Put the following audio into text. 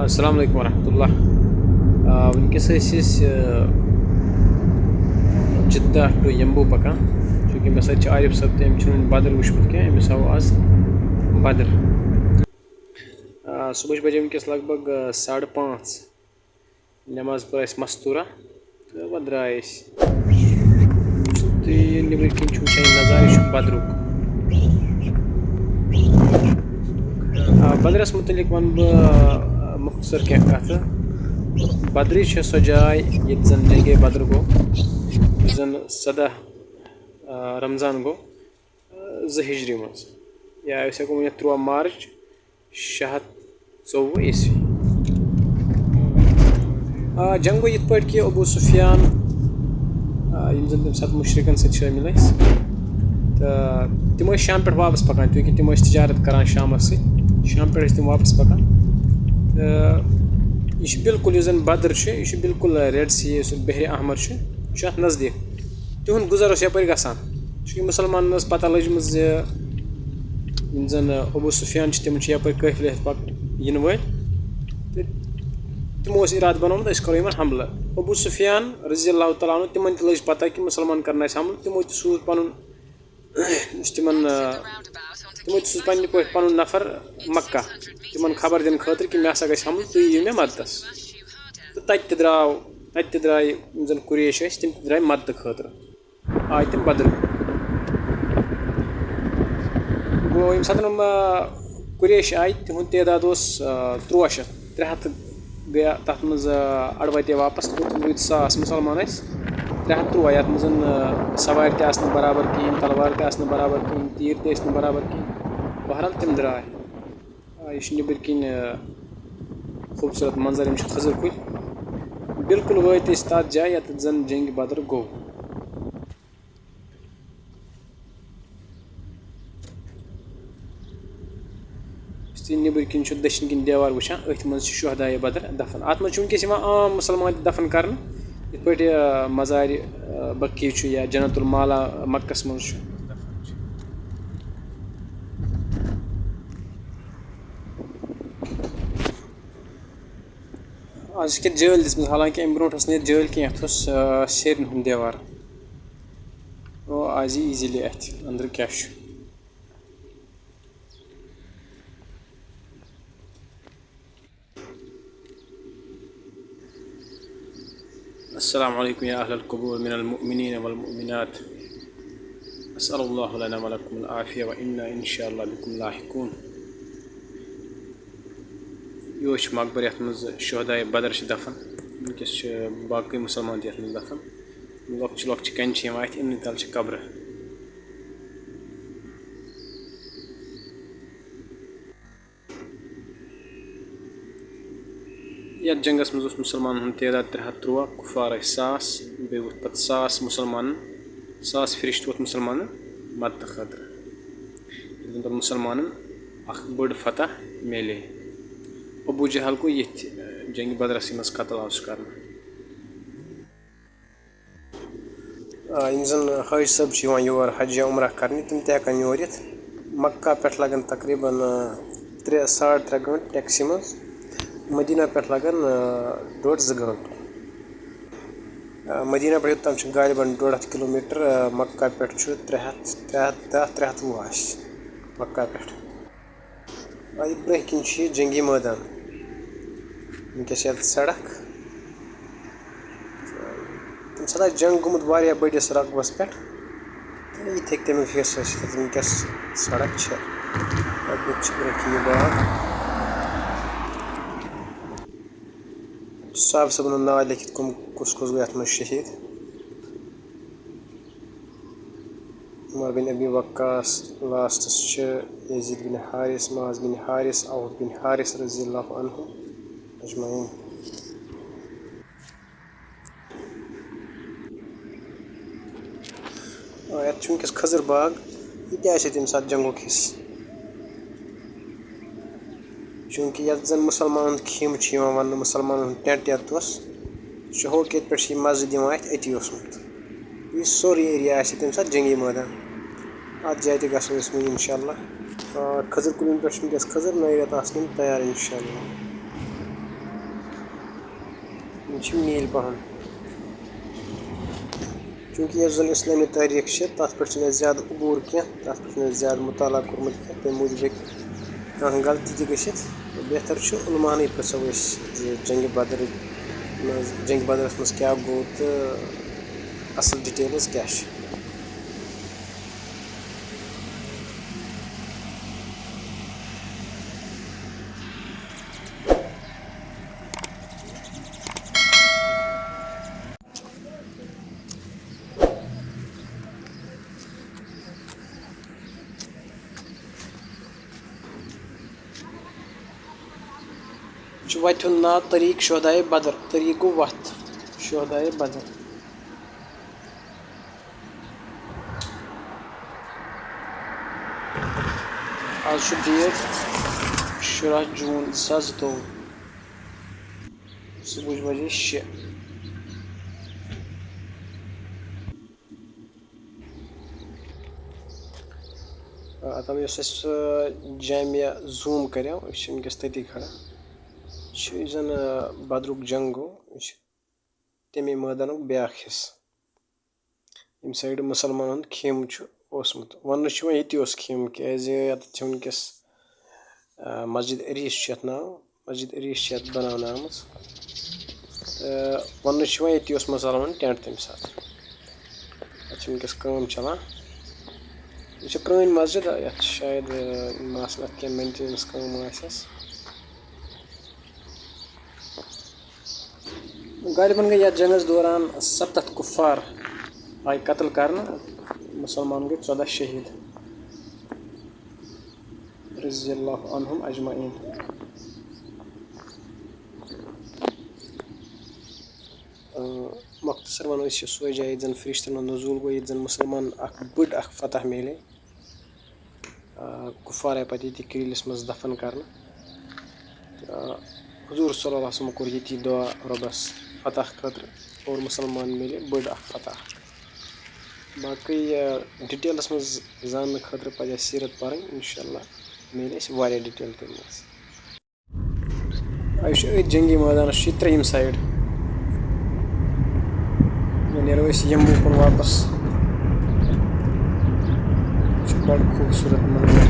अस्सलाम वालेकुम वरहमतुल्लाह। वनकस जिद्दा टू यम्बू पकान चूँकि मे सच आरिफ सब तम बदर वुचमुत क्या अमिस आव आज बदर। सुबह बजे वनकस लगभग 5:30 नमाज पर मस्तूरा तो वो द्राय नबर कन नज़ार बदरुक। बदरस मुतलिक वन बह मुख्तसर क्या कथ। बदरी सो जाय ये जन जंगे बदर गो जन 17 रमज़ान गो 2 हिजरी मज या हेको वन 13 मार्च 624 ईस्वी। जंग गो ये कि अबू सुफियान जन तम सत मुशरिकन सत शामिल तो तम शाम पे वापस पकान क्योंकि तम तजारत करान शाम शाम पे तम वापस पकान। यह बिल्कुल यह बदर यह बिल्कुल रेड सी बहर अहमर अत नज़दीक तिहद गुजर यप गसान चूँकि मुसलमान पता लजम जन अबू सुफियान तम यप काफिल पक इन वो तमो इराद बनोमुत करो इन हमला। अबू सुफियान रज़ी अल्लाह तआला अन्हु तिमन लज पता कि मुसलमान करना हमला तमो सूज पन सूज पन नफर मक्का तिमन खबर दिन खतर कि मे हसा गई हमल तुम यू मे मददस तो तत द्राय जन कुरेश तम द्राय मदद खतर आय तम बदर गो यम सात कुरेश आय तिहद तदाद 300 गया तथ मज अड़वते वापस तो तम 1000 मुसलमान 303 ये मज सवार तन बराबर कहें तलवार तन बराबर कहें तीर तन बराबर कहें बहरहाल तम द्राय यह नबर कन खूबसूरत मंजर यम खजर कुल बिल्कुल वत तथ जाए ये जन जंग बदर गो। नबर कन दक्षिण कन देवार वुचान अथ मज शुहदाए बदर दफन अत मज वनकस आम मुसलमान दफन कर इत पे मज़ार बकी या जन्नतुल माला मक्कस मज। आज जल दिसम हालांकि अम ब्रो जल कह सेरन हूं देवार वो आज ईजीली अथ अंदर क्या। अस्सलामु अलैकुम या अहलल क़ुबूर मिनल मुअमिनीन वल मुअमिनात अस्सलल्लाहु लना व लकुमुल आफिया व इन्ना इंशाअल्लाह बिकुम लाहिकून। यो मकबर ये मज शुहदाए बदर दफन वनकस बाकी मुसलमान ये मज दफन लॉक्च लॉक्च कन अत इन तल कब्र। ये जंगस मज मुसलमान तदाद 303 कुफार 1000 बे वो पे 1000 मुसलमान 1000 फरिश्त वो मुसलमान मदद खतर मुसलमान बड़ फतह मिले। अबू जहल को ये जंग बदरस मज कतल आस कर जन हज सब योर हज या उमरा कर तम तहन योर मक्का पे लगन तकरीबन 3-3.5 घंटे टैक्सी मज मदीना पे लगन 1.5-2 घंटे मदीना पे तम गालिबन 150 किलोमीटर मक्का पे 320 मक्का पे ब्रह कन जंगी मैदान वनकस सड़क तम सा जंग गुमुत वारिया बड़िस रकबस पे ये तमिक हिस्स वनकस सड़क ब्रह बाग साहब सबन नाव लिखित कुस कुस गए अत शहीद उमर बिन अबी वक्कास लास्टस यजीद बिन हारिस माज बिन हारिस औफ बिन हारिस रज़ी अल्लाहु अन्हु अजमईन। ये वनकस खजर बाग यह तम सात जंगुक हिस्स चूँकि ये जन मुसलमान खेम वन मुसलमान टेंट ये होक पे मज़ दिवान अति यह सोरे एरिया तम सात जंगी मैदान अत जाए गो इंशाअल्लाह खजर कुल पे खजर नयत तैयार इंशाअल्लाह। नील पहन चूँकि यह जन इस्लामी तारीख से तथ पे ज़्यादा उबूर क्या तथ पे ज़्यादा मुताला कोर्मुत क्या तम मूजूब कह गलती तह गसित बेहतर उलमान पो जंग बदरस मज क्या गो तो असल डिटेल्स क्या। वत हूं नाव तरीक शोहदाए बदर तरीक गो वत शोहदाए बदर। आज डेट 17 जून 2022 सुबह बजे 6। तब जामिया जूम करो वनकस तती खड़ा जन बदरुक जंग गो तमे मैदान ब्या हिस्स यम साइड मुसलमान खेम ओसमुत वन ये खेम क्या वनकस मस्जिद अरीस नाव मस्जिद अरीस बनाना आम वन ये मुसलमान टेंट तम सात वनकस चलान यह पुरान मस्जिद ये शायद क्या मेंटेनेंस गालिबन गई जंगस दौरान 7 कुफार आय कत्ल कर मुसलमान गई 14 शहीद रज़ियल्लाहु अन्हुम अजमईन। मुख्तसर वनो सो जाए जन फरिश्तन नजूल गो ये मुसलमान बड़ फतह मिले कुफार आय पे करीलस मज दफन कर हुजूर सल्लल्लाहु अलैहि वसल्लम कोर ये दुआ रबस फतह खतर और मुसलमान मिले बड़ फतह। बाकी डिटेल्स मज जान खतर पे सीरत पढ़ इंशाल्लाह मिले वारिया डिटेल तम जंगी मैदान 3 साइड नीरो यम्बू कुन वापस बड़ खूबसूरत मंदिर।